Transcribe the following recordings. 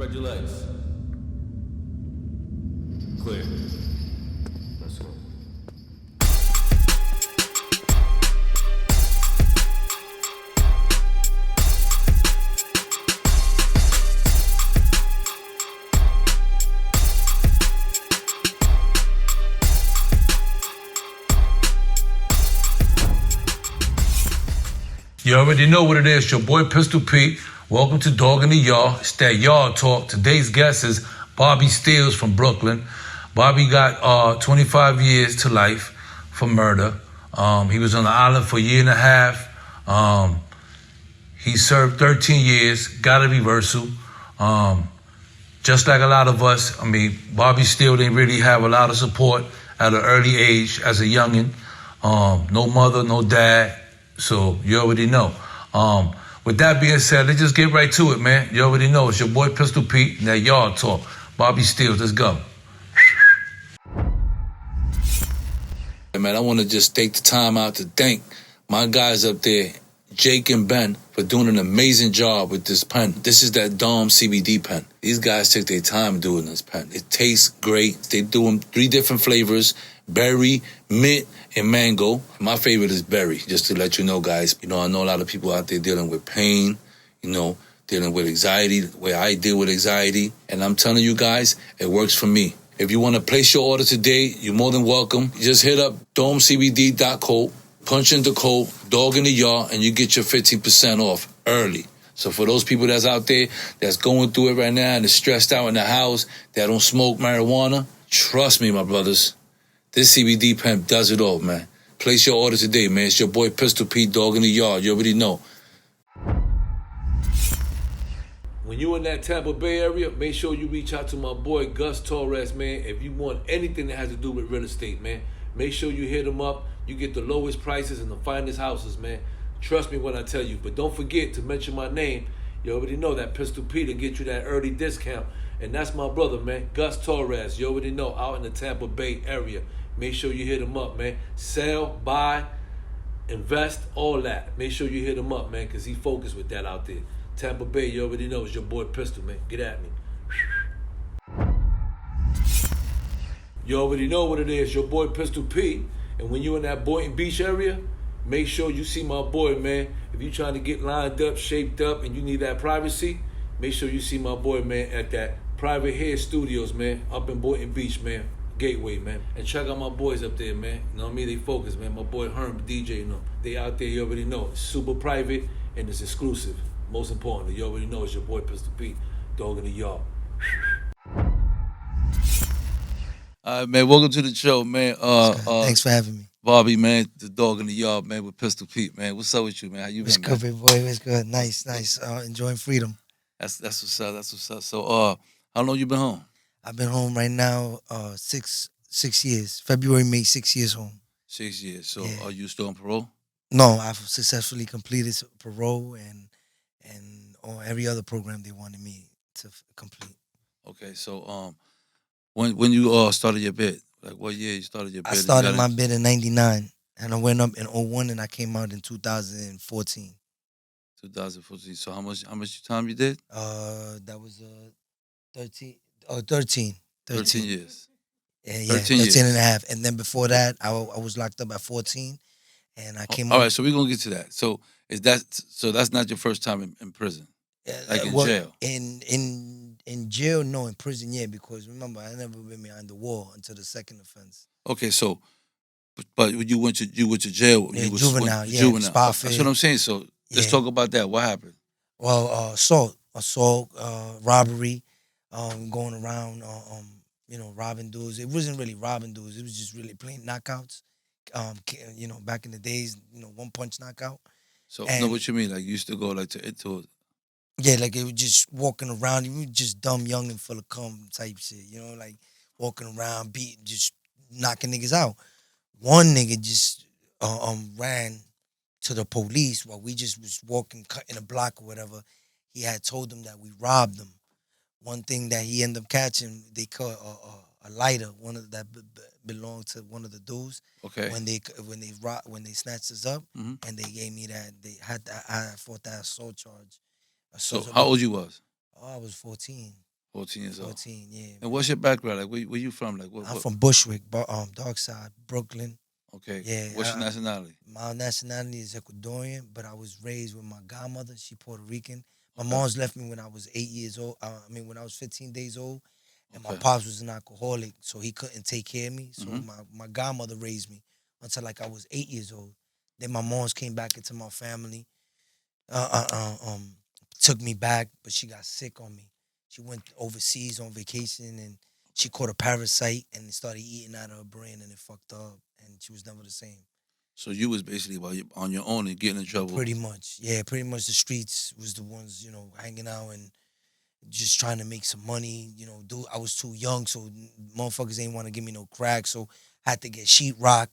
Spread your legs. Clear. Let's go. You already know what it is. Your boy Pistol Pete. Welcome to Dog in the Yard. It's that Yard Talk. Today's guest is Bobby Steels from Brooklyn. Bobby got 25 years to life for murder. He was on the island for a year and a half. He served 13 years, got a reversal. Just like a lot of us, I mean, Bobby Steele didn't really have a lot of support at an early age as a youngin'. No mother, no dad. So you already know. With that being said, let's just get right to it, man. You already know. It's your boy Pistol Pete and that Yard Talk. Bobby Steels, let's go. Hey, man, I want to just take the time out to thank my guys up there, Jake and Ben, for doing an amazing job with this pen. This is that Dom CBD pen. These guys took their time doing this pen. It tastes great. They do them 3 different flavors: berry, mint, and mango. My favorite is berry, just to let you know, guys. You know, I know a lot of people out there dealing with pain, you know, dealing with anxiety, the way I deal with anxiety. And I'm telling you guys, it works for me. If you want to place your order today, you're more than welcome. Just hit up domecbd.co, punch in the code, Dog in the Yard, and you get your 15% off early. So for those people that's out there that's going through it right now and is stressed out in the house, that don't smoke marijuana, trust me, my brothers, this CBD pen does it all, man. Place your order today, man. It's your boy Pistol Pete, Dog in the Yard. You already know. When you in that Tampa Bay area, make sure you reach out to my boy Gus Torres, man. If you want anything that has to do with real estate, man, make sure you hit him up. You get the lowest prices and the finest houses, man. Trust me when I tell you. But don't forget to mention my name. You already know that Pistol Pete will get you that early discount. And that's my brother, man, Gus Torres. You already know, out in the Tampa Bay area. Make sure you hit him up, man. Sell, buy, invest, all that. Make sure you hit him up, man, because he focused with that out there. Tampa Bay, you already know, it's your boy Pistol, man. Get at me. You already know what it is, your boy Pistol Pete. And when you in that Boynton Beach area, make sure you see my boy, man. If you trying to get lined up, shaped up, and you need that privacy, make sure you see my boy, man, at that Private Hair Studios, man, up in Boynton Beach, man. Gateway, man. And check out my boys up there, man. You know what I mean? They focus, man. My boy Herm, DJ, you know. They out there, you already know. It's super private and it's exclusive. Most importantly, you already know it's your boy Pistol Pete, Dog in the Yard. All right, man. Welcome to the show, man. Thanks for having me. Bobby, man, the Dog in the Yard, man, with Pistol Pete, man. What's up with you, man? How you been, It's man? good, big boy. It's good. Nice. Enjoying freedom. That's what's up. That's what's up. So, how long you been home? I've been home right now 6 years. February made 6 years home. 6 years. So, Yeah. are you still on parole? No, I've successfully completed parole and on every other program they wanted me to complete. Okay. So, when you started your bid, like what year you started your bid? I started my bid in '99 and I went up in '01 and I came out in 2014. 2014. So how much time you did? That was 13 years. Yeah, 13 13 and years. a half. And then before that, I was locked up at 14 and I came All out. right, so we're gonna get to that. So that's not your first time in prison, like in jail? In jail, no. In prison, yeah. Because remember, I never been behind the wall until the second offense. Okay, so but you went to jail. Yeah, You was juvenile, yeah, juvenile. Spofford. That's what I'm saying. So let's Yeah. talk about that. What happened? Well, assault, robbery, going around, robbing dudes. It wasn't really robbing dudes. It was just really plain knockouts. Back in the days, one punch knockout. So And- know what you mean? Like you used to go like into Yeah, like it was just walking around. You were just dumb, young, and full of cum type shit. Like walking around, just knocking niggas out. One nigga just ran to the police while we just was walking, cutting a block or whatever. He had told them that we robbed them. One thing that he ended up catching, they caught a lighter, one of that belonged to one of the dudes. Okay. When they snatched us up, Mhm. and they gave me that, I fought that assault charge. So how old you was? Oh, I was 14. 14 years old. 14, yeah. And what's your background? Like, where you from? Like, I'm from Bushwick, Dark Side, Brooklyn. Okay. Yeah. What's your nationality? My nationality is Ecuadorian, but I was raised with my godmother. She Puerto Rican. My Okay. mom's left me when I was 8 years old. When I was 15 days old, and my Okay. pops was an alcoholic, so he couldn't take care of me. So Mhm. my godmother raised me until like I was 8 years old. Then my mom's came back into my family. Took me back, but she got sick on me. She went overseas on vacation and she caught a parasite and it started eating out of her brain and it fucked her up and she was never the same. So you was basically on your own and getting in trouble. Pretty much, yeah. Pretty much the streets was the ones, hanging out and just trying to make some money. I was too young, so motherfuckers ain't want to give me no crack, so I had to get sheetrock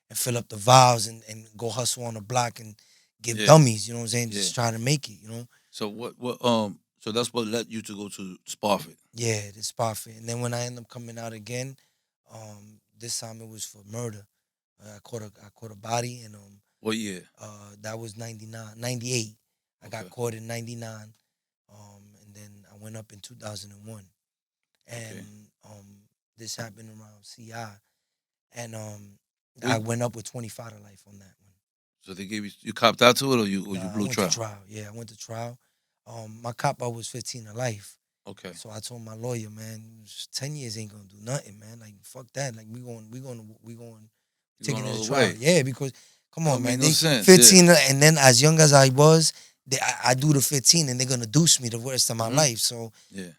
and fill up the vials and go hustle on the block and give Yeah. dummies. You know what I'm saying? Yeah. Just trying to make it. So so that's what led you to go to Spofford. Yeah, the spot fit. And then when I ended up coming out again, this time it was for murder. I caught a body and What year? that was 99, 98. I got Okay. caught in 99. And then I went up in 2001. And Okay. this happened around CI. And We- I went up with 25 to life on that one. So they gave you copped out to it, or you Nah, I blew went trial? to trial. Yeah, I went to trial. My cop out was 15 to life. Okay. So I told my lawyer, man, 10 years ain't gonna do nothing, man. Like fuck that. Like we going You taking going it all to the trial. way? Yeah, because come on, Don't make man. no They sense, 15 and then as young as I was, I do the 15 and they're gonna deuce me the rest of my Mhm. life. So Yeah.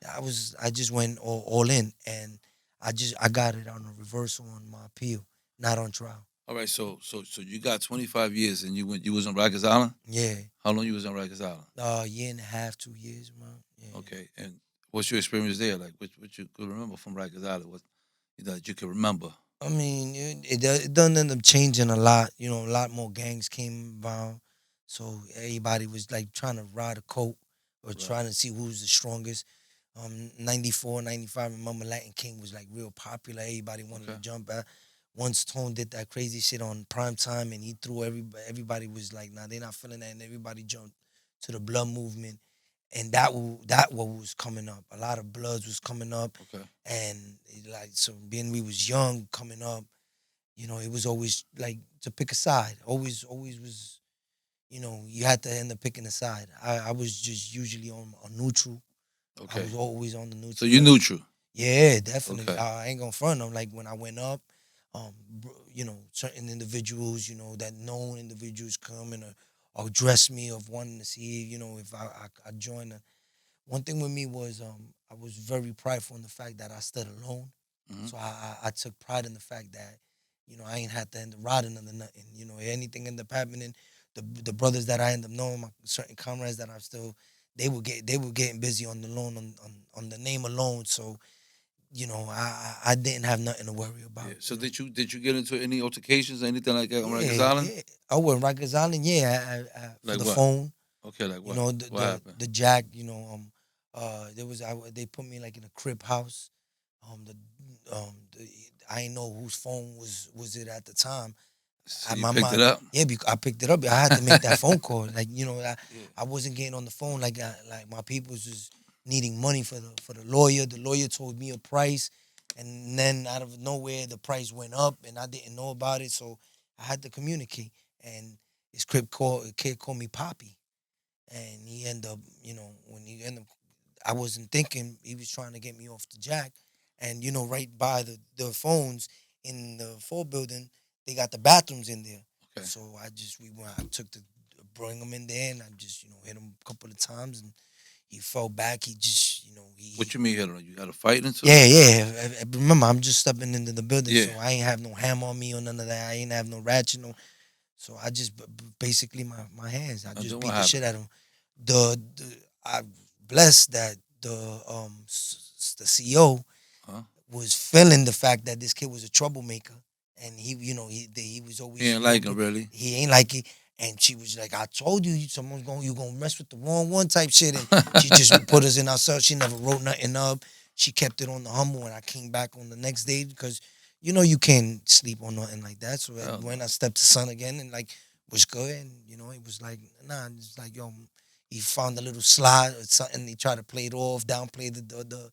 I just went all in and I got it on a reversal on my appeal, not on trial. All right. So you got 25 years and you was on Rikers Island. Yeah. How long you was on Rikers Island? Year and a half, 2 years, man. Yeah. Okay. And what's your experience there? Like what you could remember from Rikers Island? What that you can remember? I mean, it doesn't end up changing a lot. A lot more gangs came around. So everybody was like trying to ride a coat or Right. trying to see who's the strongest. 94, 95, remember Latin King was like real popular. Everybody wanted to Okay. jump at. Once Tone did that crazy shit on prime time and he threw everybody was like, nah, they're not feeling that. And everybody jumped to the blood movement. And that what was coming up. A lot of Bloods was coming up. Okay. And so being we was young coming up, it was always like to pick a side. Always was, you had to end up picking a side. I was just usually on a neutral. Okay. I was always on the neutral. So you neutral. Yeah, definitely. Okay. I ain't gonna front them. Like when I went up, certain individuals, that known individuals come and or address me of wanting to see, if I join. One thing with me was I was very prideful in the fact that I stood alone. Mhm. So I took pride in the fact that, I ain't had to end up riding under nothing. Anything ended up happening. The brothers that I end up knowing, my certain comrades that I still, they were getting busy on the loan on the name alone. So, I didn't have nothing to worry about. Yeah. So did you get into any altercations or anything like that on Rikers Yeah, Island? yeah. I went Rikers Island, yeah, for Like the what? phone. Okay. Like what? The happened? the jack, they put me like in a crib house. I didn't know whose phone was it at the time. So you picked it up? Yeah, I picked it up. I had to make that phone call. Like Yeah. I wasn't getting on the phone like my people was just needing money for the lawyer. The lawyer told me a price, and then out of nowhere the price went up, and I didn't know about it. So I had to communicate. And this kid called me Poppy, and he ended up, when he ended up, I wasn't thinking he was trying to get me off the jack, and right by the phones in the full building, they got the bathrooms in there. Okay. So I took the bring him in there, and I just hit him a couple of times, and he fell back. He just he. What you mean hit on? You got a fight into? Yeah. Remember, I'm just stepping into the building, Yeah. so I ain't have no hammer on me or none of that. I ain't have no ratchet, no. So I just basically my hands. I And just then beat what the shit out of him. I blessed that the CEO Huh? was feeling the fact that this kid was a troublemaker, and he was always He ain't like him really. he ain't like it. And she was like, I told you, you gonna mess with the wrong one type shit. And she just put us in our cell. She never wrote nothing up. She kept it on the humble. And I came back on the next day because, you can't sleep on nothing like that. So Hell when no. I stepped to son again and was good. And, it was like, nah, it's like, he found a little slide or something. He tried to play it off, downplay the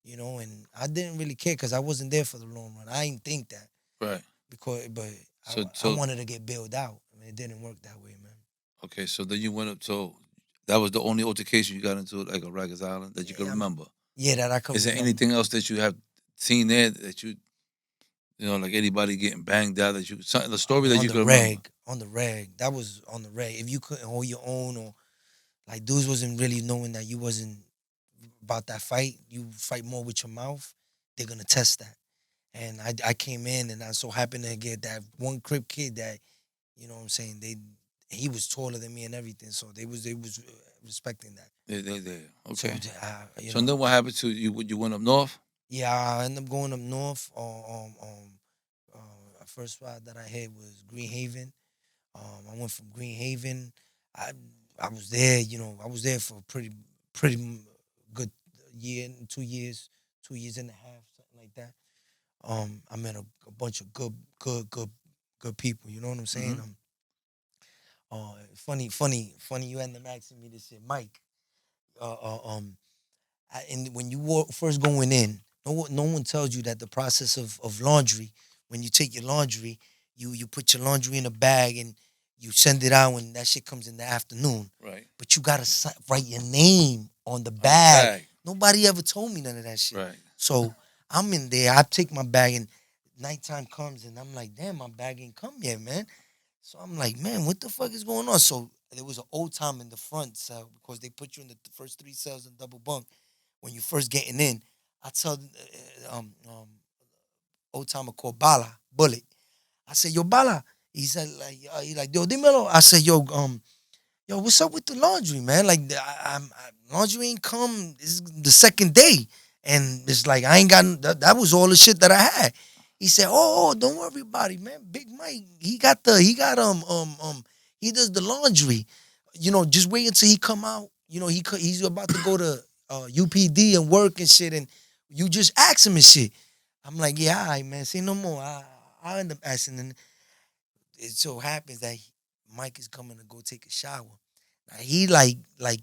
you know, and I didn't really care because I wasn't there for the long run. I didn't think that Right. but So I so wanted to get bailed out. I mean, it didn't work that way, man. okay. So then you went up. So that was the only altercation you got into, like a Rikers Island, that you can Yeah, remember. yeah, that I can Is there remember. anything else that you have seen there that you know, like anybody getting banged out that you something the story that you can remember? On the reg, that was on the reg. If you couldn't hold your own, or like dudes wasn't really knowing that you wasn't about that fight, you fight more with your mouth. They're gonna test that. And I came in and I so happened to get that one crip kid that, you know what I'm saying, he was taller than me and everything, so they was respecting that. They So okay. you So know, then what happened to you? You went up north. yeah, I ended up going up north. First spot that I had was Green Haven. I went from Green Haven. I I was there, you know, I was there for a pretty good year, 2 years, 2 years and a half, something like that. I met a bunch of good people. You know what I'm saying? Mm-hmm. Funny. You ended up asking me this shit, Mike. Uh, uh, um, and when you first going in, no one tells you that the process of laundry. When you take your laundry, you put your laundry in a bag and you send it out, and that shit comes in the afternoon. Right. But you gotta write your name on the On the bag. bag. Nobody ever told me none of that shit. Right. So I'm in there. I take my bag, and nighttime comes, and I'm like, damn, my bag ain't come yet, man. So I'm like, man, what the fuck is going on? So there was an old time in the front cell because they put you in the first three cells in double bunk when you first getting in. I tell old timer called Bala Bullet. I said, yo, Bala. He said, he like, yo, dímelo. I said, yo, what's up with the laundry, man? Like, laundry ain't come. This is the second day, and it's like I ain't got. That was all the shit that I had. He said, don't worry about it, man. Big Mike, he does the laundry. You know, just wait until he come out. You know, he's about to go to UPD and work and shit, and you just ask him and shit. I'm like, yeah, all right, man. Say no more. I end up asking, and it so happens that Mike is coming to go take a shower. Now, he like a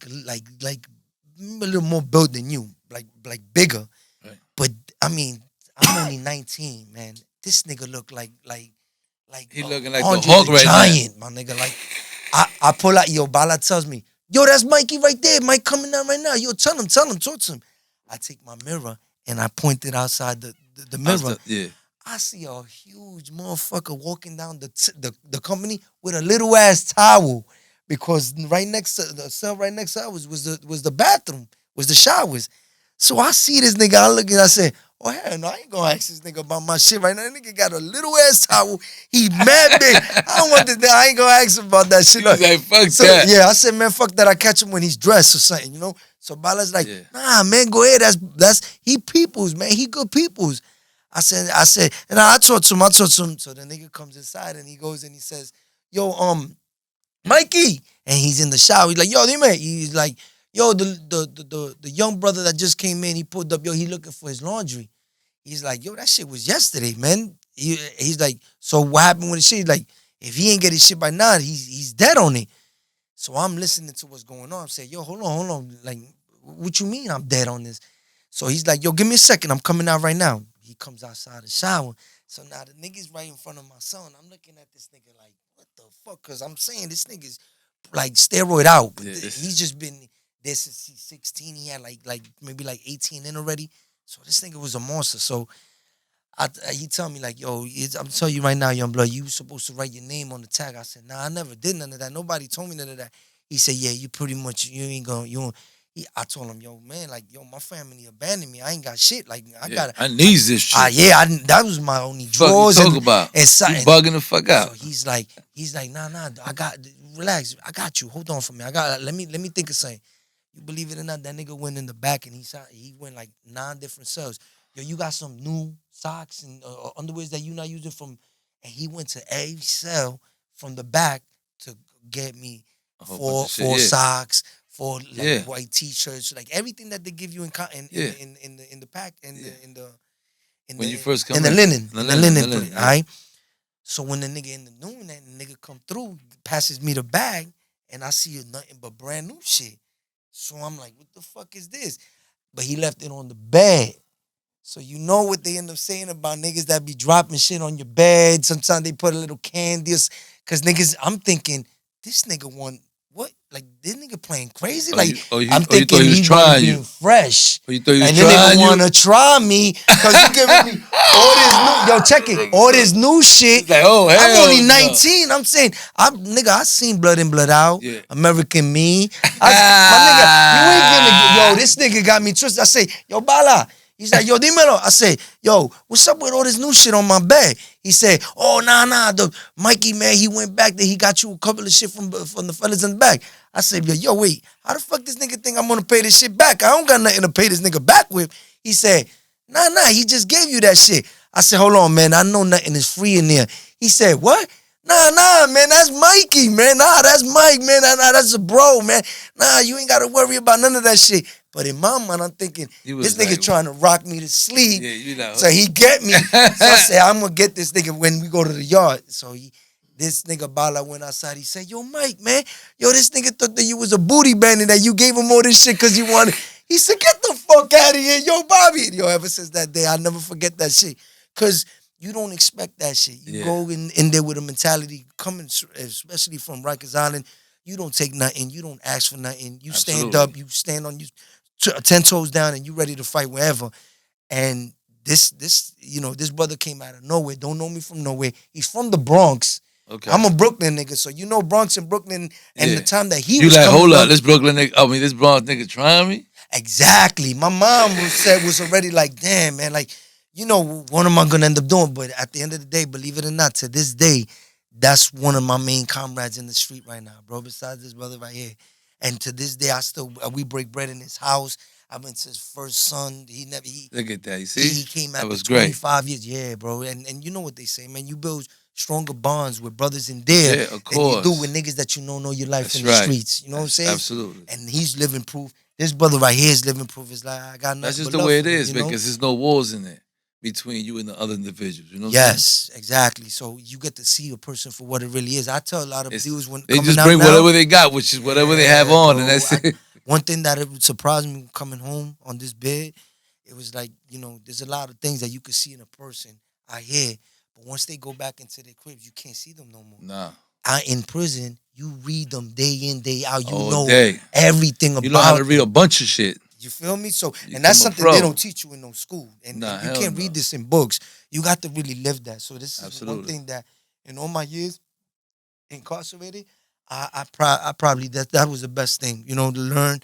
little more built than you, like bigger. Right. But I mean, I'm only 19, man. This nigga look like He looking like the Andre Hulk the right Giant, my nigga. Like I pull out, yo, Bala tells me, yo, that's Mikey right there. Mike coming out right now. Yo, tell him, talk to him. I take my mirror and I point it outside the mirror. Yeah. I see a huge motherfucker walking down the company with a little ass towel, because right next to the cell, right next to us was the bathroom, was the showers. So I see this nigga, I look and I say, oh hell no, I ain't gonna ask this nigga about my shit right now. That nigga got a little ass towel. He mad big. I don't want this. I ain't gonna ask him about that shit. He was like, fuck So that. yeah, I said, man, fuck that. I catch him when he's dressed or something, you know. So Bala's like, Yeah. nah, man, go ahead. That's he peoples, man. He good peoples. I said, and I talked to him. So the nigga comes inside and he goes and he says, yo, Mikey. And he's in the shower. He's like, yo, dime. He's like, yo, the young brother that just came in, he pulled up, yo, he looking for his laundry. He's like, yo, that shit was yesterday, man. He's like, so what happened with the shit? He's like, if he ain't get his shit by now, he's dead on it. So I'm listening to what's going on. I'm saying, yo, hold on. Like, what you mean I'm dead on this? So he's like, yo, give me a second. I'm coming out right now. He comes outside the shower. So now the nigga's right in front of my son. I'm looking at this nigga like, what the fuck? Because I'm saying this nigga's like steroid out. But Yeah, he's just been there since he's 16. He had like maybe like 18 in already. So this nigga was a monster. So he tell me like, yo, I'm telling you right now, young blood, you supposed to write your name on the tag. I said, nah, I never did none of that. Nobody told me none of that. He said, yeah, you pretty much, you ain't gonna, you don't. I told him, yo, man, like, yo, my family abandoned me. I ain't got shit. Like, I need this shit. That was my only Fuck drawers. you talk about? And you bugging the fuck out. So he's like, nah, relax. I got you. Hold on for me. Let me think of something. You believe it or not, that nigga went in the back and he went like 9 different cells. Yo, you got some new socks and underwears that you not using from, and he went to every cell from the back to get me four socks, 4 like white t-shirts, like everything that they give you in the pack when you first come in the linen. All yeah. right. So when the nigga in the noon, that nigga come through, passes me the bag, and I see nothing but brand new shit. So I'm like, what the fuck is this? But he left it on the bed. So you know what they end up saying about niggas that be dropping shit on your bed. Sometimes they put a little candy. Cause niggas, I'm thinking, this nigga want what? Like this nigga playing crazy? Like I'm you thought thinking he was he wanna trying be you. fresh. Or you thought he was And then trying nigga you. wanna try me cause he giving me all this new check it, all this new shit. It's like, oh, I'm hell only no. 19. I'm saying, I seen Blood In, Blood Out, Yeah. American Me. My nigga, you ain't gonna, this nigga got me twisted. I say, yo, Bala. He's like, yo, dímelo. I say, yo, what's up with all this new shit on my bed? He said, oh, nah, the Mikey, man, he went back there. He got you a couple of shit from the fellas in the back. I said, yo, wait, how the fuck this nigga think I'm gonna pay this shit back? I don't got nothing to pay this nigga back with. He said, nah, he just gave you that shit. I said, hold on, man, I know nothing is free in there. He said, what? Nah, man, that's Mikey, man. Nah, that's Mike, man. Nah, that's a bro, man. Nah, you ain't gotta worry about none of that shit. But in my mind, I'm thinking, this nigga trying to rock me to sleep. Yeah, you know. So he get me. So I said, I'm gonna get this nigga when we go to the yard. So this nigga Bala went outside. He said, yo, Mike, man. Yo, this nigga thought that you was a booty bandit, that you gave him all this shit because you wanted. He said, get the fuck out of here. Yo, Bobby. Yo, ever since that day, I'll never forget that shit. Because you don't expect that shit. You go in there with a mentality coming, especially from Rikers Island. You don't take nothing. You don't ask for nothing. You stand up. You stand on you 10 toes down, and you ready to fight wherever. And this brother came out of nowhere. Don't know me from nowhere. He's from the Bronx. Okay. I'm a Brooklyn nigga, so you know Bronx and Brooklyn, and the time that he was coming hold up, this Brooklyn nigga, this Bronx nigga trying me? Exactly. My mom was already like, damn, man, like, what am I gonna end up doing? But at the end of the day, believe it or not, to this day, that's one of my main comrades in the street right now, bro, besides this brother right here. And to this day, we break bread in his house. I went to his first son. Look at that, you see? He came after that was 25 years. Yeah, bro. And you know what they say, man. You build stronger bonds with brothers in there than you do with niggas that you know your life in the streets. You know what I'm saying? Absolutely. And he's living proof. This brother right here is living proof. It's like, I got nothing. That's just but the way it him, is, because there's no wars in there between you and the other individuals. You know what I'm saying? Exactly. So you get to see a person for what it really is. I tell a lot of dudes when they coming just out bring now, whatever they got, which is whatever they have on, and that's it. One thing that it would surprise me coming home on this bed, it was like, there's a lot of things that you could see in a person out here, but once they go back into their cribs, you can't see them no more. Nah. In prison, you read them day in, day out. You All know day. everything about them. You know how to read a bunch of shit. You feel me? So, and that's something they don't teach you in no school. And you can't read this in books. You got to really live that. So this is one thing that in all my years incarcerated, I probably that was the best thing, to learn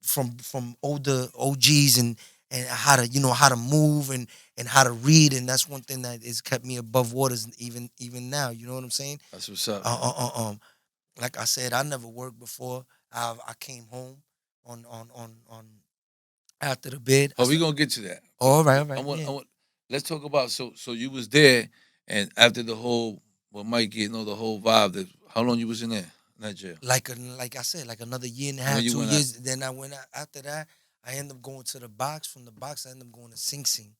from older OGs and how to move and how to read, and that's one thing that has kept me above waters even now. You know what I'm saying? That's what's up. Like I said, I never worked before. I came home on after the bid. Oh, we gonna get to that. All right. I want, let's talk about so you was there, and after the whole Mikey, the whole vibe. How long you was in there? That jail? Like I said, like another year and a half, 2 years. Then I went out. After that, I ended up going to the box. From the box, I ended up going to Sing Sing.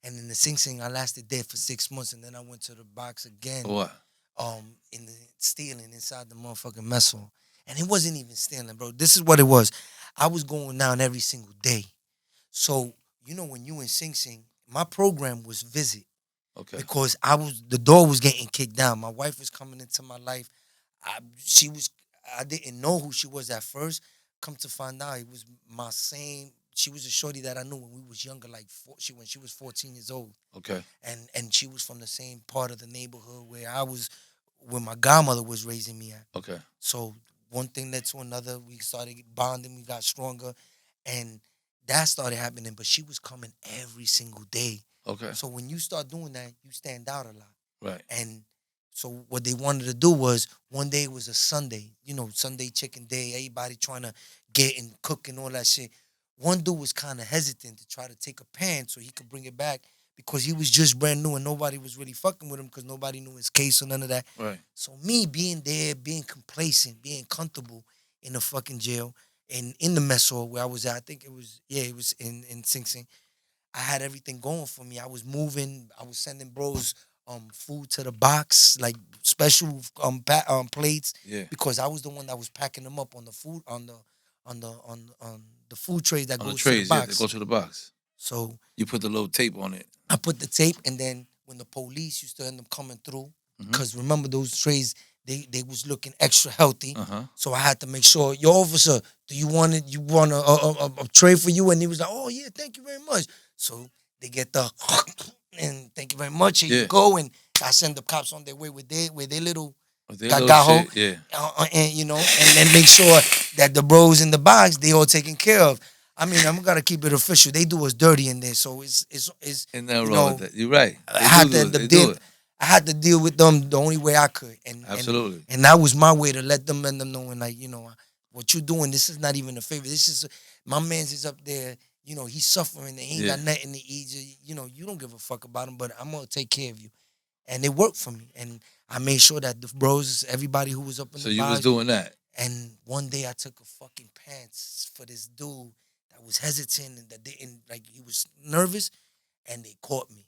And in the Sing Sing, I lasted there for 6 months. And then I went to the box again. What? In the stealing inside the motherfucking mess hall. And it wasn't even stealing, bro. This is what it was. I was going down every single day. So, when you in Sing Sing, my program was visit. Okay. Because the door was getting kicked down. My wife was coming into my life. I didn't know who she was at first. Come to find out, it was she was a shorty that I knew when we was younger, like when she was 14 years old. Okay. And she was from the same part of the neighborhood where my godmother was raising me at. Okay. So one thing led to another. We started bonding, we got stronger, and that started happening. But she was coming every single day. Okay. So when you start doing that, you stand out a lot. Right. And so what they wanted to do was, one day it was a Sunday, Sunday chicken day, everybody trying to get and cook and all that shit. One dude was kind of hesitant to try to take a pan so he could bring it back because he was just brand new and nobody was really fucking with him because nobody knew his case or none of that. Right. So me being there, being complacent, being comfortable in the fucking jail and in the mess hall where I was at, I think it was in Sing Sing. I had everything going for me. I was moving. I was sending bros food to the box, like special plates. Yeah. Because I was the one that was packing them up on the food on the food trays that on goes the trays, to the box. they go to the box. So You put the little tape on it. I put the tape, and then when the police used to end up coming through, because remember those trays, they was looking extra healthy. So I had to make sure, yo, officer, do you want it? You want a tray for you? And he was like, oh yeah, thank you very much. So they get the and thank you very much. Here you go, and I send the cops on their way with their little gagaho, and you know, and then make sure that the bros in the box they all taken care of. I mean, I'm gonna keep it official. They do us dirty in there, so it's and nothing wrong with that. You're right. I had to deal with them the only way I could, and absolutely, and that was my way to let them know, and like, you know, what you're doing, this is not even a favor. This is my man's is up there. You know, he's suffering and he ain't got nothing to eat. You know, you don't give a fuck about him, but I'm gonna take care of you, and it worked for me. And I made sure that the bros, everybody who was up in the so you was doing that. And one day I took a fucking pants for this dude that was hesitant and that didn't, like, he was nervous, and they caught me.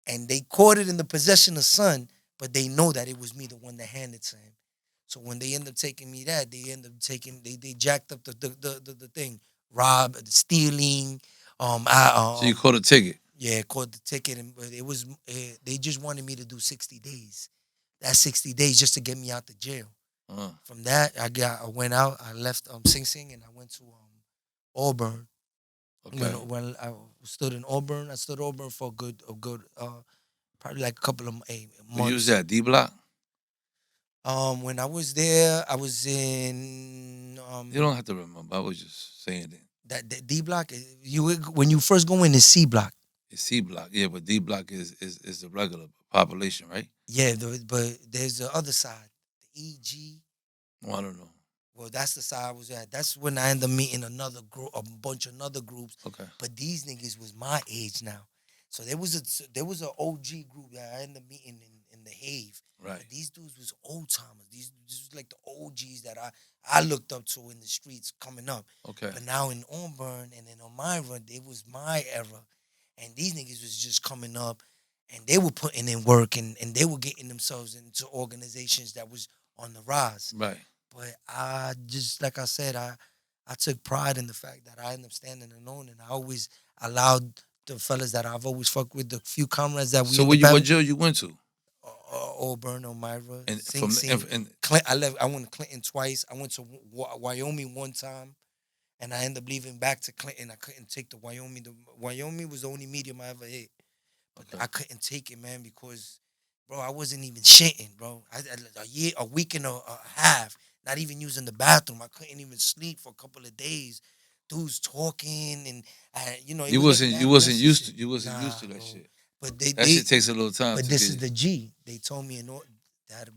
And they caught it in the possession of son, but they know that it was me, the one that handed to him. So when they end up taking me that, they end up taking, they jacked up the thing, rob, stealing. So you caught a ticket. Yeah, caught the ticket, and it was they just wanted me to do 60 days. That's 60 days just to get me out the jail. From that, I went out. I left Sing Sing, and I went to Auburn. Okay. When I stood in Auburn, I stood Auburn for a good, probably like a couple of months. You was at D Block? When I was there, I was in. You don't have to remember. I was just saying it. That D Block, when you first go in, is C Block. It's C Block, yeah, but D Block is the regular population, right? Yeah, but there's the other side, the EG. Well, I don't know. Well, that's the side I was at. That's when I ended up meeting another group, a bunch of other groups. Okay. But these niggas was my age now, so there was an OG group that I ended up meeting in the Have. Right. But these dudes was old timers. These was like the OGs that I looked up to in the streets coming up. Okay. But now in Auburn and in Elmira, it was my era, and these niggas was just coming up, and they were putting in work, and they were getting themselves into organizations that was on the rise. Right. But I just, like I said, I took pride in the fact that I ended up standing alone, and I always allowed the fellas that I've always fucked with, the few comrades that we. So what jail you went to? Auburn, Elmira, and Sing Sing. I went to Clinton twice. I went to Wyoming one time, and I ended up leaving back to Clinton. I couldn't take the Wyoming. The Wyoming was the only medium I ever hit, but I couldn't take it, man, because, bro, I wasn't even shitting, bro. A week and a half, not even using the bathroom. I couldn't even sleep for a couple of days. Dudes talking, and you wasn't used to that shit. But that shit takes a little time. But this is the G. They told me,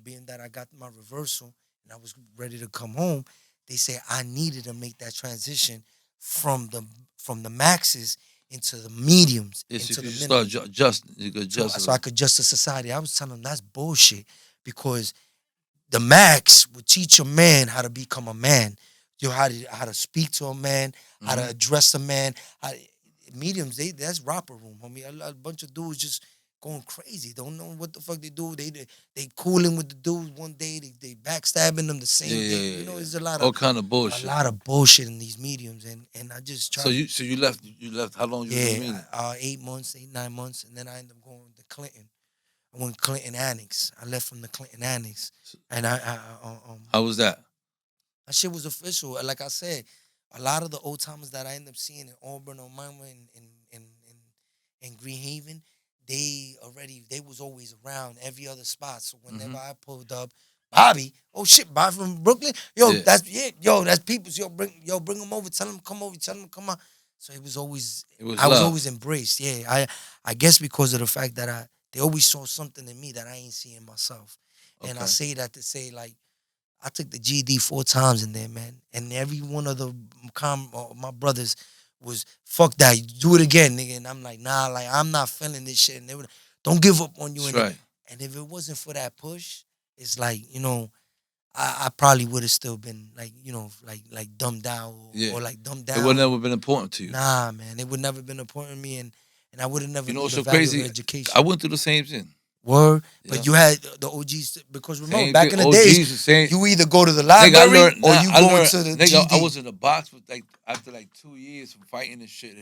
being that I got my reversal and I was ready to come home, they said I needed to make that transition from the maxes into the mediums, into the minimums. So I could adjust to society. I was telling them that's bullshit, because the max would teach a man how to become a man. You know, how to speak to a man, how to address a man. Mediums, that's romper room, homie. A bunch of dudes just going crazy. Don't know what the fuck they do. They cooling with the dudes one day. They backstabbing them the same day. You know, there's a lot of all kind of bullshit. A lot of bullshit in these mediums, and I just tried. So you left. How long you was in the medium? 8 months, 9 months, and then I ended up going to Clinton. I went to Clinton Annex. I left from the Clinton Annex, and how was that? That shit was official. Like I said, a lot of the old timers that I ended up seeing in Auburn, Elmira, and Green Haven, they was always around every other spot. So whenever I pulled up, Bobby, oh shit, Bobby from Brooklyn, that's people's, bring them over, tell them come over, tell them come on. So I was always embraced. Yeah, I guess because of the fact that they always saw something in me that I ain't seeing myself, and I say that to say, like, I took the GD 4 times in there, man. And every one of my brothers was, fuck that, do it again, nigga. And I'm like, nah, like, I'm not feeling this shit. And they would, don't give up on you. That's right. And if it wasn't for that push, it's like, you know, I probably would have still been, like, you know, like dumbed down or like dumbed down. It would never been important to you. Nah, man. It would never been important to me. And I would have never, you know, so crazy. Education. I went through the same thing. Word, but you had the OGs, because remember back in the days, you either go to the library or you go into the GD. I was in the box for after 2 years from fighting and shit,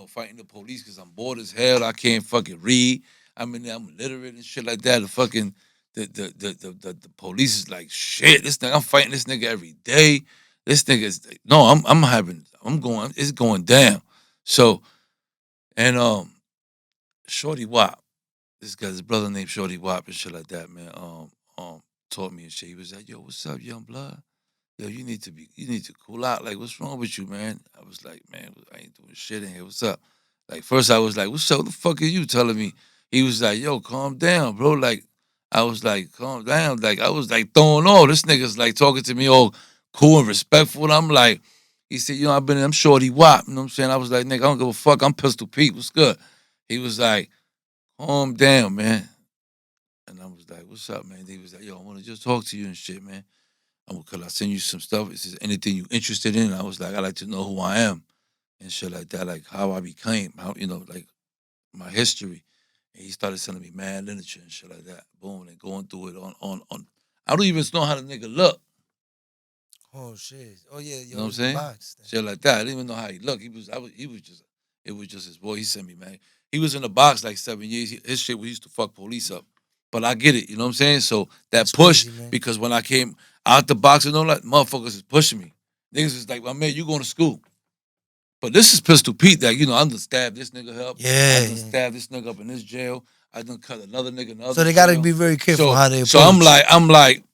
fighting the police because I'm bored as hell. I can't fucking read. I'm in there, I'm illiterate and shit like that. The police is like, shit, this nigga, I'm fighting this nigga every day. This nigga is no, it's going down. So, and Shorty Wop, this guy's brother named Shorty Wop and shit like that, man. Taught me and shit. He was like, yo, what's up, young blood? Yo, you need to cool out. Like, what's wrong with you, man? I was like, man, I ain't doing shit in here. What's up? Like, first I was like, what's up? What the fuck are you telling me? He was like, yo, calm down, bro. Like, I was like, calm down. Like, I was like throwing off. This nigga's like talking to me all cool and respectful. And I'm like, he said, I'm Shorty Wop. You know what I'm saying? I was like, nigga, I don't give a fuck. I'm Pistol Pete. What's good? He was like, calm down, man. And I was like, what's up, man? He was like, yo, I want to just talk to you and shit, man. Could I send you some stuff? Is there anything you interested in? And I was like, I like to know who I am and shit like that, like how I became, like my history. And he started sending me mad literature and shit like that. Boom, and going through it on. I don't even know how the nigga look. Oh shit. Oh yeah, You know what I'm the saying? box. Shit like that. I didn't even know how he looked. It was just his boy. He sent me, man. He was in the box like 7 years. His shit, we used to fuck police up. But I get it, you know what I'm saying? So that That's push, crazy, man. because when I came out the box and all that, motherfuckers is pushing me. Niggas is like, my man, you going to school. But this is Pistol Pete that, I done stabbed this nigga up. I done stabbed this nigga up in this jail. I done cut another nigga in the other So they jail. gotta be very careful how they approach. So I'm like,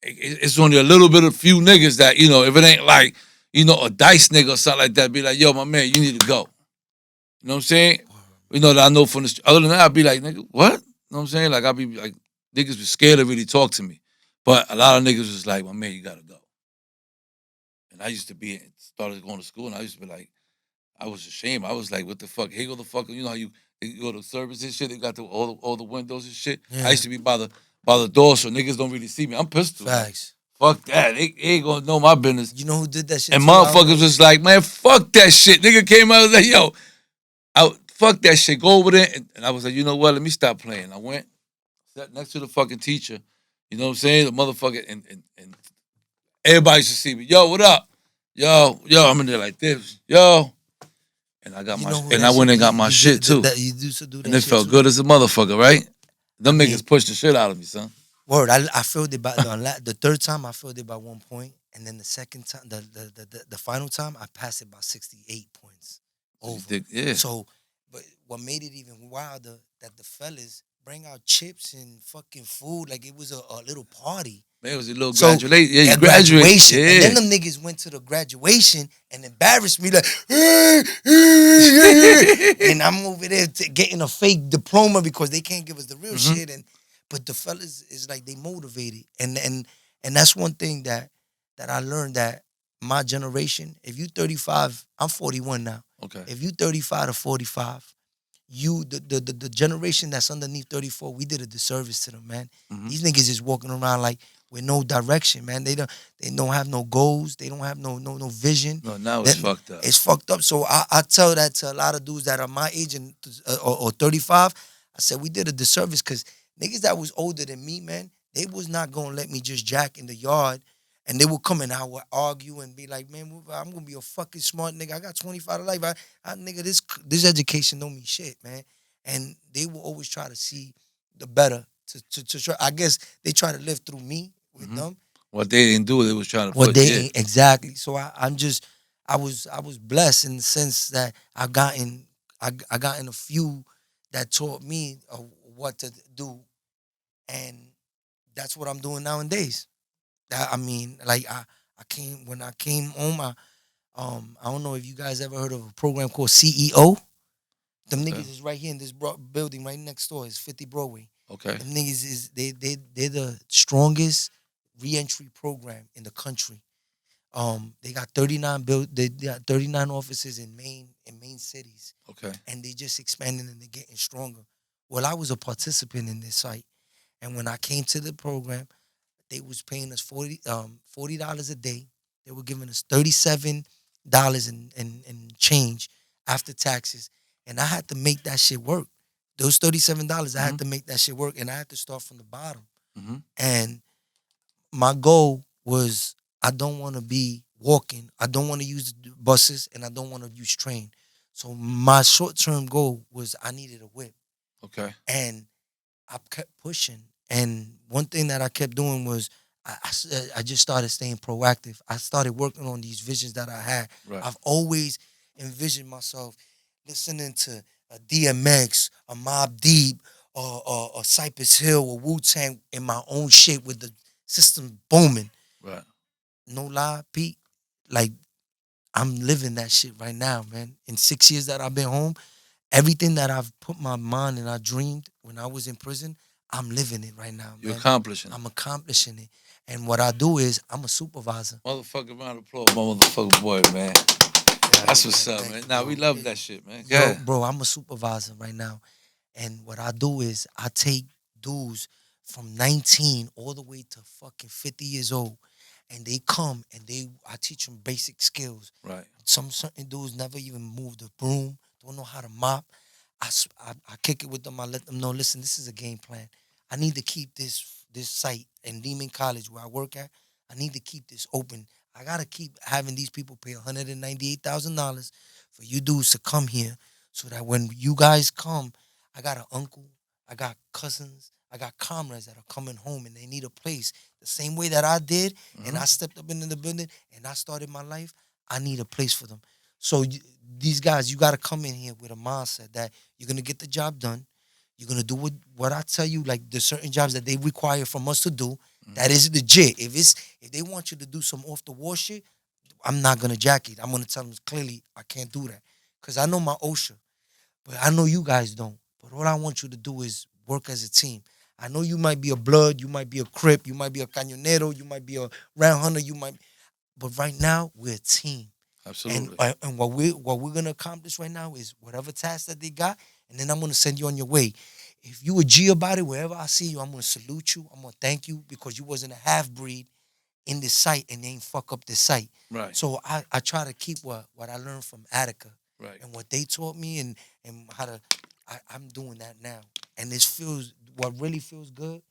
it's only a little bit of few niggas that, if it ain't like, a dice nigga or something like that, be like, yo, my man, you need to go. You know what I'm saying? That I know from the other than that, I'd be like, nigga, what? You know what I'm saying? Like, I'd be like, niggas be scared to really talk to me. But a lot of niggas was like, my man, you gotta go. And I used to started going to school, and I used to be like, I was ashamed. I was like, what the fuck? Here go the fuck, how you go to service and shit, they got all the windows and shit. Yeah. I used to be by the door so niggas don't really see me. I'm pistol. Facts. Fuck that. They ain't gonna know my business. You know who did that shit? And motherfuckers was like, man, fuck that shit. Nigga came out and was like, yo, fuck that shit. Go over there. And I was like, you know what? Let me stop playing. I went, sat next to the fucking teacher. You know what I'm saying? The motherfucker, and everybody should see me. Yo, what up? Yo, I'm in there like this. Yo. And I got I went and got my shit too. You used to do that. And it felt good as a motherfucker, right? Them niggas pushed the shit out of me, son. Word, I felt it by the third time I felt it by 1 point, and then the second time, the final time, I passed it by 68 points over. Yeah. So, but what made it even wilder that the fellas bring out chips and fucking food like it was a little party. Man, it was a little graduation. Yeah, you graduation. Yeah. And then them niggas went to the graduation and embarrassed me like, and I'm over there getting a fake diploma because they can't give us the real shit. But the fellas is like they motivated. And that's one thing that I learned, that my generation, if you 35, I'm 41 now. Okay. If you 35 to 45, the generation that's underneath 34, we did a disservice to them, man. These niggas is walking around like with no direction, man. They don't have no goals. They don't have no vision. No, now it's fucked up. It's fucked up. So I tell that to a lot of dudes that are my age and or 35. I said we did a disservice because niggas that was older than me, man, they was not gonna let me just jack in the yard. And they would come and I would argue and be like, man, I'm gonna be a fucking smart nigga. I got 25 to life. Nigga, this education don't mean shit, man. And they will always try to see the better to try. I guess they try to live through me with them. What they didn't do, they was trying to. Exactly. So I was blessed in the sense that I gotten a few that taught me what to do, and that's what I'm doing nowadays. I mean, like when I came home, I don't know if you guys ever heard of a program called CEO. Them niggas is right here in this building right next door. It's 50 Broadway. Okay. Them niggas they're the strongest reentry program in the country. They got 39 offices in main cities. Okay. And they just expanding and they're getting stronger. Well, I was a participant in this site, and when I came to the program, they was paying us $40 a day. They were giving us $37 and change after taxes. And I had to make that shit work. Those $37, I had to make that shit work. And I had to start from the bottom. And my goal was, I don't want to be walking. I don't want to use buses, and I don't want to use train. So my short-term goal was I needed a whip. Okay. And I kept pushing. And one thing that I kept doing was I just started staying proactive. I started working on these visions that I had. Right. I've always envisioned myself listening to a DMX, a Mobb Deep, or a Cypress Hill, or Wu-Tang in my own shape with the system booming. Right. No lie, Pete. Like, I'm living that shit right now, man. In 6 years that I've been home, everything that I've put my mind and I dreamed when I was in prison, I'm living it right now, You're man. accomplishing it. I'm accomplishing it. And what I do is I'm a supervisor. Motherfucking round of applause, my motherfucking boy, man. That's what's up, Thank man. you, Nah, bro. we love that shit, man. Go Yo, ahead. bro, I'm a supervisor right now. And what I do is I take dudes from 19 all the way to fucking 50 years old. And they come and I teach them basic skills. Right. Some certain dudes never even moved a broom, don't know how to mop. I kick it with them. I let them know, listen, this is a game plan. I need to keep this site in Lehman College where I work at. I need to keep this open. I gotta keep having these people pay $198,000 for you dudes to come here, so that when you guys come, I got an uncle, I got cousins, I got comrades that are coming home and they need a place. The same way that I did, and I stepped up into the building and I started my life. I need a place for them. So these guys, you got to come in here with a mindset that you're gonna get the job done. You're gonna do what I tell you, like the certain jobs that they require from us to do. That is legit. If they want you to do some off the wall shit, I'm not gonna jack it. I'm gonna tell them clearly I can't do that, cause I know my OSHA, but I know you guys don't. But all I want you to do is work as a team. I know you might be a blood, you might be a crip, you might be a cañonero, you might be a round hunter, but right now we're a team. Absolutely. And what we're gonna accomplish right now is whatever task that they got, and then I'm gonna send you on your way. If you a G about it, wherever I see you, I'm gonna salute you. I'm gonna thank you because you wasn't a half breed in this site and they ain't fuck up this site. Right. So I try to keep what I learned from Attica Right. and what they taught me and how to I'm doing that now. And this feels what really feels good.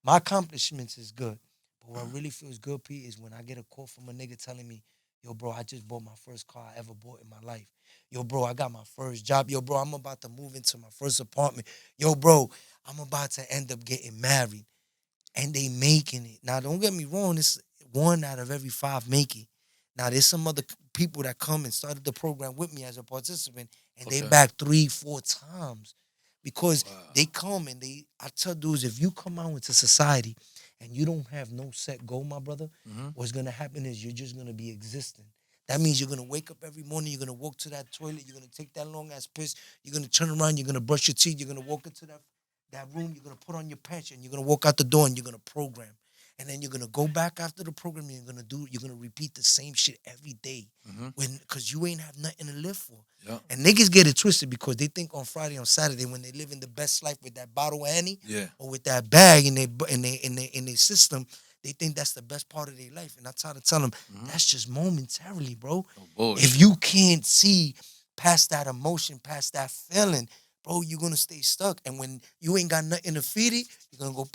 My accomplishments is good. But what really feels good, Pete, is when I get a call from a nigga telling me, yo, bro, I just bought my first car I ever bought in my life. Yo, bro, I got my first job. Yo, bro, I'm about to move into my first apartment. Yo, bro, I'm about to end up getting married. And they making it. Now, don't get me wrong, it's one out of every five make it. Now, there's some other people that come and started the program with me as a participant, and they Okay. back 3-4 times. Because Wow. they come and I tell dudes, if you come out into society and you don't have no set goal, my brother, what's gonna happen is you're just gonna be existing. That means you're gonna wake up every morning, you're gonna walk to that toilet, you're gonna take that long ass piss, you're gonna turn around, you're gonna brush your teeth, you're gonna walk into that room, you're gonna put on your pants, and you're gonna walk out the door and you're gonna program. And then you're gonna go back after the program and you're gonna repeat the same shit every day. Cause you ain't have nothing to live for. Yeah. And niggas get it twisted because they think on Friday, on Saturday, when they living the best life with that bottle of Henny Yeah. or with that bag in their system, they think that's the best part of their life. And I try to tell them, that's just momentarily, bro. No bullshit. If you can't see past that emotion, past that feeling, bro, you're gonna stay stuck. And when you ain't got nothing to feed it, you're gonna go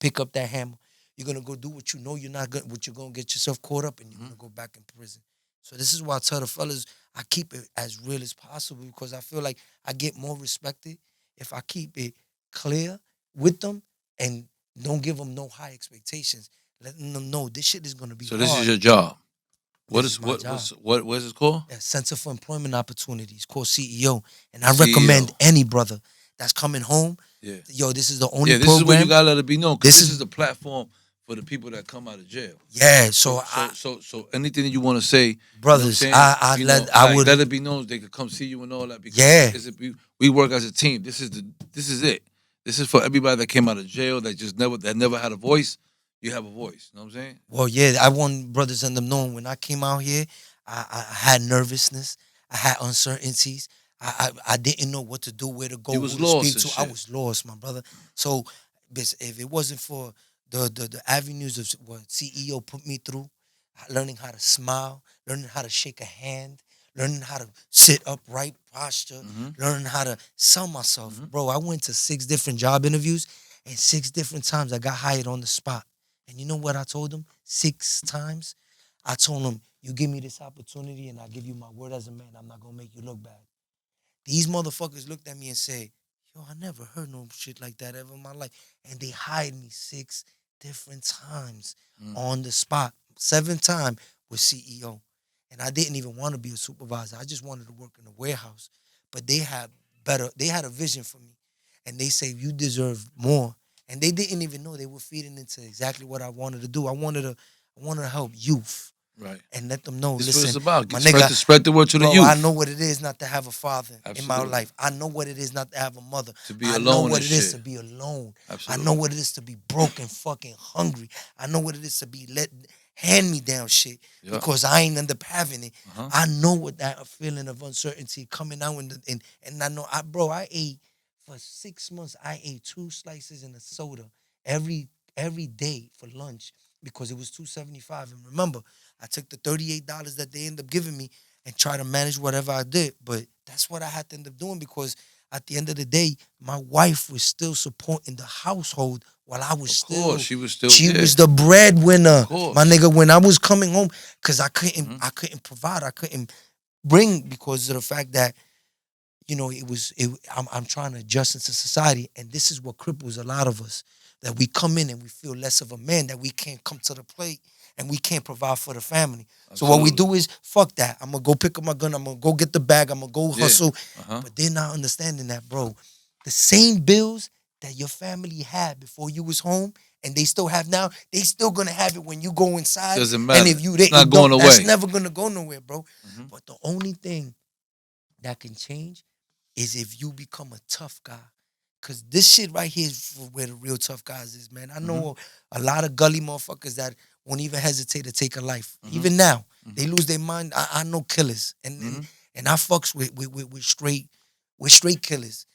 pick up that hammer. You're gonna go do what you know you're not good, what you're gonna get yourself caught up, and you're gonna go back in prison. So this is why I tell the fellas I keep it as real as possible because I feel like I get more respected if I keep it clear with them and don't give them no high expectations, letting them know this shit is gonna be So hard. this is your job. What This is my what job. what's it called? Yeah, Center for Employment Opportunities, called CEO, and I CEO. recommend any brother that's coming home. Yeah. Yo, this is the only Yeah, this program. is where you gotta let it be known. Because This this is- is the platform for the people that come out of jail. Yeah, So I, anything that you want to say, brothers, you know what I'm saying? I would let it be known they could come see you and all that because Yeah. we work as a team. This is it. This is for everybody that came out of jail that never had a voice. You have a voice. You know what I'm saying? Well, yeah, I want brothers and them knowing when I came out here, I had nervousness, I had uncertainties. I didn't know what to do, where to go, You who was to lost speak and to. I shit. was lost, my brother. So, if it wasn't for the avenues of what CEO put me through, learning how to smile, learning how to shake a hand, learning how to sit upright posture, learning how to sell myself. Bro, I went to 6 different job interviews, and 6 different times I got hired on the spot. And you know what I told them? 6 times. I told them, you give me this opportunity and I give you my word as a man, I'm not going to make you look bad. These motherfuckers looked at me and said, yo, I never heard no shit like that ever in my life. And they hired me 6 different times on the spot. 7th time was CEO. And I didn't even want to be a supervisor. I just wanted to work in a warehouse. But they had a vision for me. And they say, you deserve more. And they didn't even know they were feeding into exactly what I wanted to do. I wanted to help youth. Right. And let them know, This is what listen, it's about. my Spread nigga, spread the word to the bro, youth. I know what it is not to have a father in my Absolutely. life. I know what it is not to have a mother. To be I know alone what and it is shit. to be alone. Absolutely. I know what it is to be broken, fucking hungry. I know what it is to be hand me down shit because I ain't end up having it. I know what that feeling of uncertainty coming out and I know I ate for 6 months. I ate 2 slices and a soda every day for lunch because it was $2.75. And remember, I took the $38 that they ended up giving me and try to manage whatever I did. But that's what I had to end up doing because at the end of the day, my wife was still supporting the household while I was she was still she there. was the breadwinner. Of course. My nigga, when I was coming home, because I couldn't provide, I couldn't bring because of the fact that, you know, I'm trying to adjust into society. And this is what cripples a lot of us. That we come in and we feel less of a man, that we can't come to the plate and we can't provide for the family. Absolutely. So what we do is, fuck that. I'm going to go pick up my gun. I'm going to go get the bag. I'm going to go hustle. But they're not understanding that, bro. The same bills that your family had before you was home and they still have now, they still going to have it when you go inside. Doesn't matter. And if you, it's not going away. That's never going to go nowhere, bro. But the only thing that can change is if you become a tough guy. Cause this shit right here is where the real tough guys is, man. I know a lot of gully motherfuckers that won't even hesitate to take a life. Even now, they lose their mind. I know killers, and I fucks with straight killers.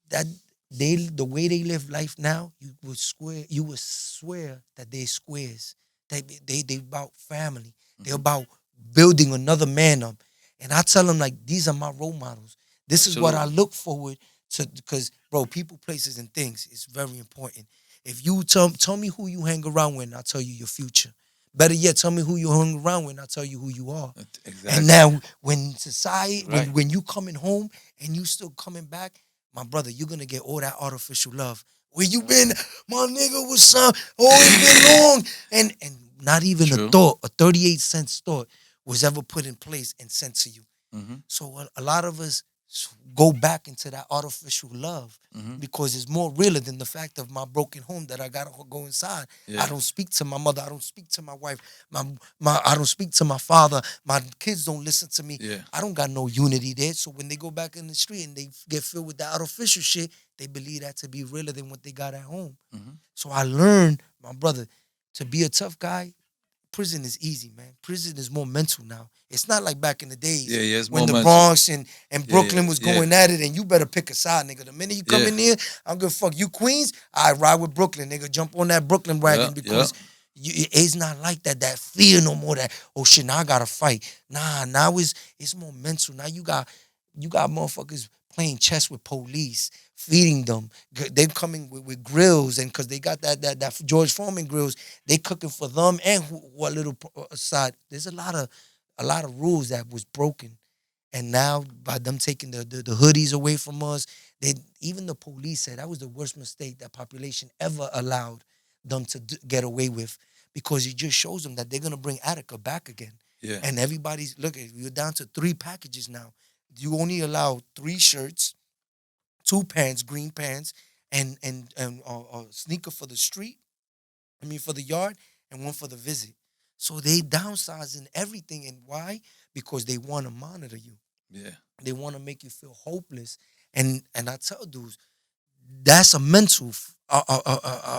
That the way they live life now, you would swear that they're squares. They about family. They're about building another man up. And I tell them, like, these are my role models. This is what I look forward to, because, bro, people, places, and things is very important. If you tell me who you hang around with, I'll tell you your future. Better yet, tell me who you hang around with, I'll tell you who you are. Exactly. And now, when society, when you coming home and you still coming back, my brother, you're gonna get all that artificial love. Where you been, my nigga? What's up? Oh, it's been long. And not even a thought, a 38-cent thought was ever put in place and sent to you. So a lot of us go back into that artificial love because it's more realer than the fact of my broken home that I gotta go inside. I don't speak to my mother. I don't speak to my wife. I don't speak to my father. My kids don't listen to me. I don't got no unity there. So when they go back in the street and they get filled with that artificial shit, they believe that to be realer than what they got at home. So I learned, my brother, to be a tough guy. Prison is easy, man. Prison is more mental now. It's not like back in the days it's when more the mental. Bronx and Brooklyn was going at it, and you better pick a side, nigga. The minute you come in here, I'm gonna fuck you, Queens. I ride with Brooklyn, nigga. Jump on that Brooklyn wagon because it's not like that. That fear no more. That, oh shit, now I gotta fight. Nah, now it's more mental. Now you got motherfuckers playing chess with police, feeding them. They coming with grills, and because they got that George Foreman grills, they cooking for them and what little side. There's a lot of rules that was broken, and now by them taking the hoodies away from us, even the police said that was the worst mistake that population ever allowed them to get away with, because it just shows them that they're gonna bring Attica back again. And everybody's looking. You're down to 3 packages now. You only allow 3 shirts, 2 pants, green pants, and a sneaker for the street. For the yard, and 1 for the visit. So they downsizing everything, and why? Because they want to monitor you. They want to make you feel hopeless. And I tell dudes, that's a mental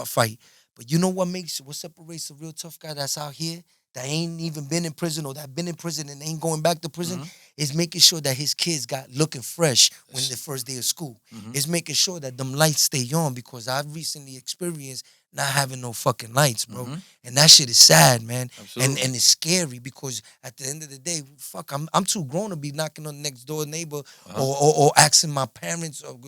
fight. But you know what separates a real tough guy that's out here, that ain't even been in prison, or that been in prison and ain't going back to prison, is making sure that his kids got looking fresh when the first day of school. Is making sure that them lights stay on, because I've recently experienced not having no fucking lights, bro. And that shit is sad, man. And it's scary, because at the end of the day, fuck, I'm too grown to be knocking on the next door neighbor or asking my parents or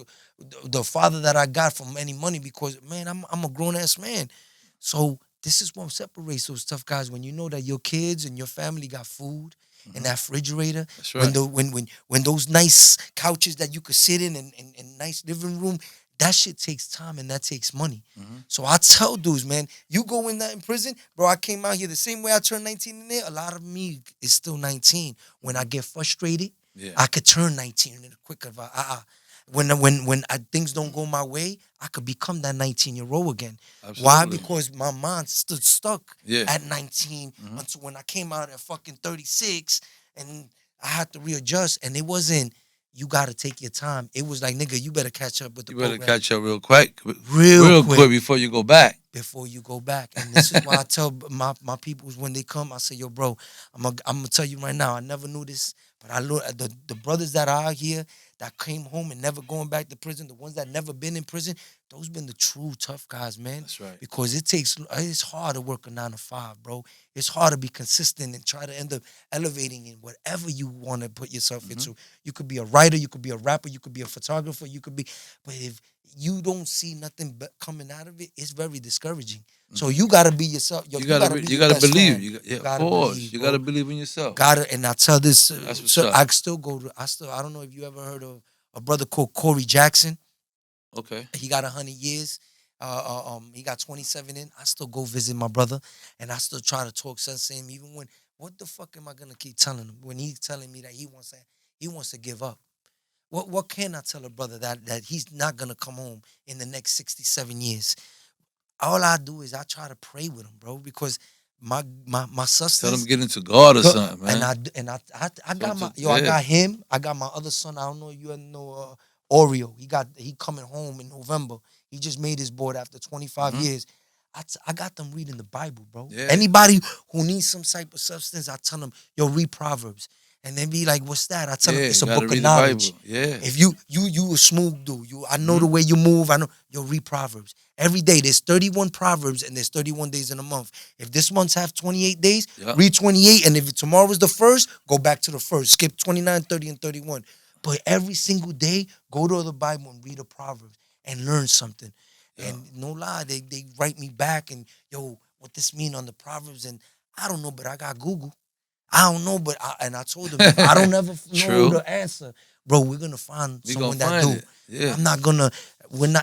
the father that I got for any money, because, man, I'm a grown-ass man. So this is what separates those tough guys, when you know that your kids and your family got food, in that refrigerator. That's right. When those nice couches that you could sit in and nice living room, that shit takes time and that takes money. So I tell dudes, man, you go in that in prison, bro. I came out here the same way I turned 19 in there. A lot of me is still 19. When I get frustrated, I could turn 19 in a quick of when things don't go my way, I could become that 19-year-old again. Absolutely. Why? Because my mind stood stuck Yeah. at 19 until when I came out at fucking 36 and I had to readjust. And it wasn't, you got to take your time. It was like, nigga, you better catch up with the program. You better catch up real quick. Real quick before you go back. Before you go back. And this is why I tell my peoples when they come, I say, yo, bro, I'm gonna tell you right now, I never knew this, but I look at the brothers that are out here that came home and never going back to prison, the ones that never been in prison, those been the true tough guys, man. That's right. Because it's hard to work a 9 to 5, bro. It's hard to be consistent and try to end up elevating in whatever you want to put yourself into. You could be a writer, you could be a rapper, you could be a photographer, but if you don't see nothing but coming out of it, it's very discouraging. So you gotta be yourself. You gotta believe. You gotta believe. You gotta believe in yourself. And I tell this. That's what's up. I still go to. I don't know if you ever heard of a brother called Corey Jackson. Okay. He got 100 years. He got 27 in. I still go visit my brother, and I still try to talk sense to him. Even when, what the fuck am I gonna keep telling him when he's telling me that he wants to give up? What can I tell a brother that he's not gonna come home in the next 67 years? All I do is I try to pray with him, bro, because my sustenance. Tell him get into God or something, man. I got him. I got my other son. I don't know if you know Oreo. He coming home in November. He just made his board after 25 years. I got them reading the Bible, bro. Yeah. Anybody who needs some type of substance, I tell them, yo, read Proverbs. And they be like, what's that? I tell them, it's a book of knowledge. Yeah. If you a smooth dude, I know the way you move. I know, yo, read Proverbs. Every day, there's 31 Proverbs and there's 31 days in a month. If this month's have 28 days, read 28. And if tomorrow's the first, go back to the first. Skip 29, 30, and 31. But every single day, go to the Bible and read a Proverbs and learn something. And no lie, they write me back and, yo, what this mean on the Proverbs? And I don't know, but I got Google. I don't know, but I told them, if I don't ever know the answer, bro, we're gonna find someone that do. Yeah. I'm not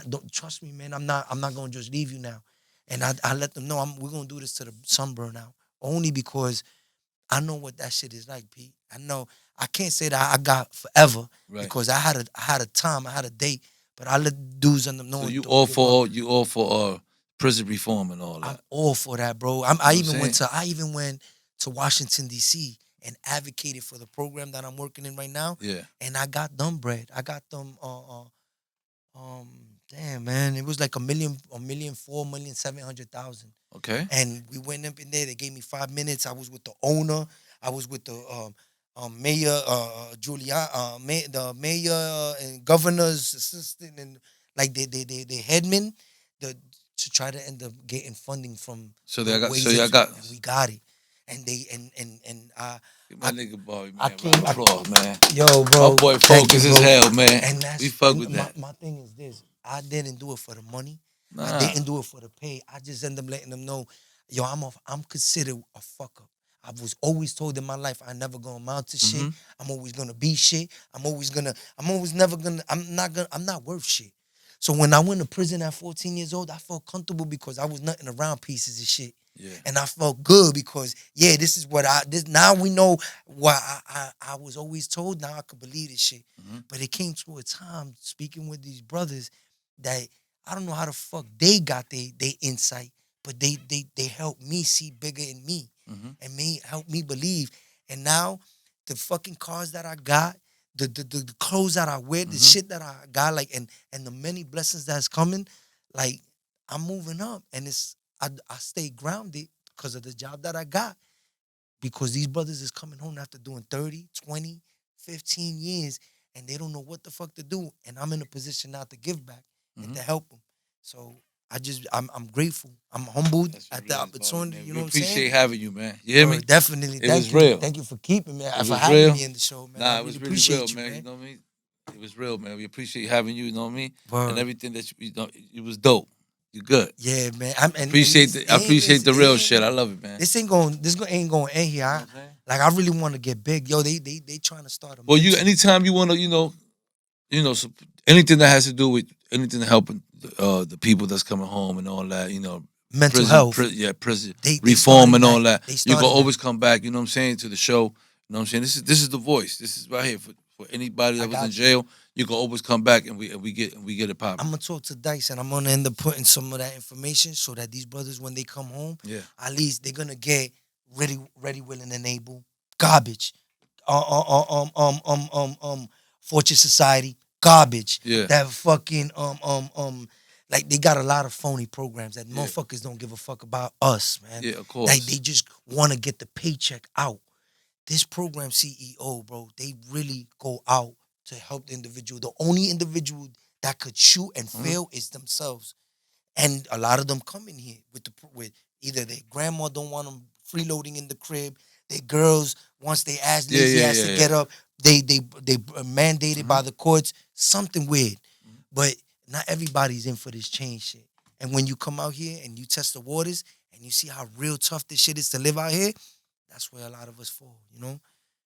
don't trust me, man. I'm not gonna just leave you now. And I let them know we're gonna do this to the sunburn now. Only because I know what that shit is like, Pete. I know I can't say that I got forever because I had a time, I had a date, but I let dudes on them know. So you all for prison reform and all that. I'm all for that, bro. I even went to Washington, D.C. and advocated for the program that I'm working in right now. Yeah. And I got them bread. I got them damn, man, it was like $1,700,000. Okay. And we went up in there, they gave me 5 minutes. I was with the owner, I was with the mayor, the mayor and governor's assistant and like the headman to try to end up getting funding from y'all got we got it. And my nigga boy, man. Man. Yo, bro. My boy focus as hell, man. And we fuck with that. My thing is this. I didn't do it for the money. Nah. I didn't do it for the pay. I just end up letting them know, yo, I'm considered a fuck up. I was always told in my life I never gonna amount to shit. I'm always gonna be shit. I'm not worth shit. So when I went to prison at 14 years old, I felt comfortable because I was nothing around pieces of shit. Yeah. And I felt good because, this is what now we know what I was always told. Now I could believe this shit. But it came to a time speaking with these brothers that I don't know how the fuck they got they insight, but they helped me see bigger in me and help me believe. And now the fucking cars that I got, the clothes that I wear, the shit that I got, like, and the many blessings that's coming, like, I'm moving up. And I stay grounded because of the job that I got. Because these brothers is coming home after doing 30, 20, 15 years, and they don't know what the fuck to do. And I'm in a position now to give back and to help them. So I'm grateful. I'm humbled at the opportunity. You know what I'm saying? Appreciate having you, man. You hear me? Definitely. It was real. Thank you for keeping me. For having me in the show, man. Nah, it was really real, man. You know what I mean? It was real, man. We appreciate having you. You know what I mean? Word. And everything that it was dope. You good. Yeah, man. I appreciate the real shit. I love it, man. This ain't going to end here. I really want to get big. Yo, they trying to start a Well, anytime you want to, so anything that has to do with anything helping the people that's coming home and all that, mental health. Prison They reform and all that. You can that. always come back, you know what I'm saying, to the show. You know what I'm saying? This is the voice. This is right here for anybody that was in jail. You can always come back and we get it popping. I'm gonna talk to Dice and I'm gonna end up putting some of that information so that these brothers, when they come home, at least they're gonna get ready, willing, and able. Garbage. Fortune Society. Garbage. Yeah. That fucking like they got a lot of phony programs that motherfuckers don't give a fuck about us, man. Yeah, of course. Like they just want to get the paycheck out. This program CEO, bro, they really go out to help the individual. The only individual that could shoot and fail is themselves. And a lot of them come in here with either their grandma don't want them freeloading in the crib, their girls, once they ask lazy ass to get up, they mandated by the courts, something weird. But not everybody's in for this change shit. And when you come out here and you test the waters and you see how real tough this shit is to live out here, that's where a lot of us fall, you know?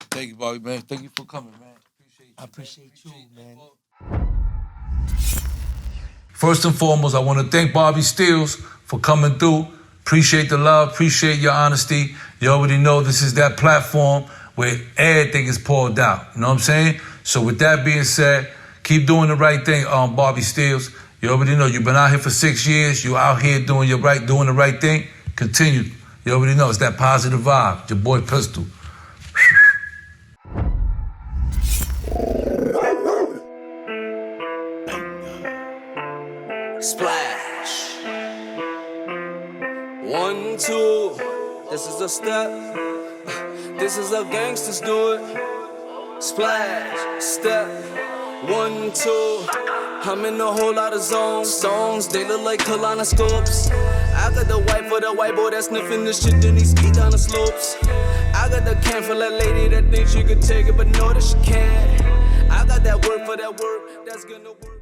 Thank you, Bobby, man. Thank you for coming, man. I appreciate you, man. First and foremost, I want to thank Bobby Steels for coming through. Appreciate the love. Appreciate your honesty. You already know this is that platform where everything is poured out. You know what I'm saying? So with that being said, keep doing the right thing, Bobby Steels. You already know you've been out here for 6 years. You out here doing the right thing. Continue. You already know it's that positive vibe. Your boy Pistol. Splash. 1, 2. This is a step. This is how gangsters do it. Splash. Step. 1, 2. I'm in a whole lot of zones. They look like colonoscopes. I got the white for the white boy that's sniffing the shit, then he ski down the slopes. I got the can for that lady that thinks she could take it, but know that she can't. I got that work for that work that's gonna work.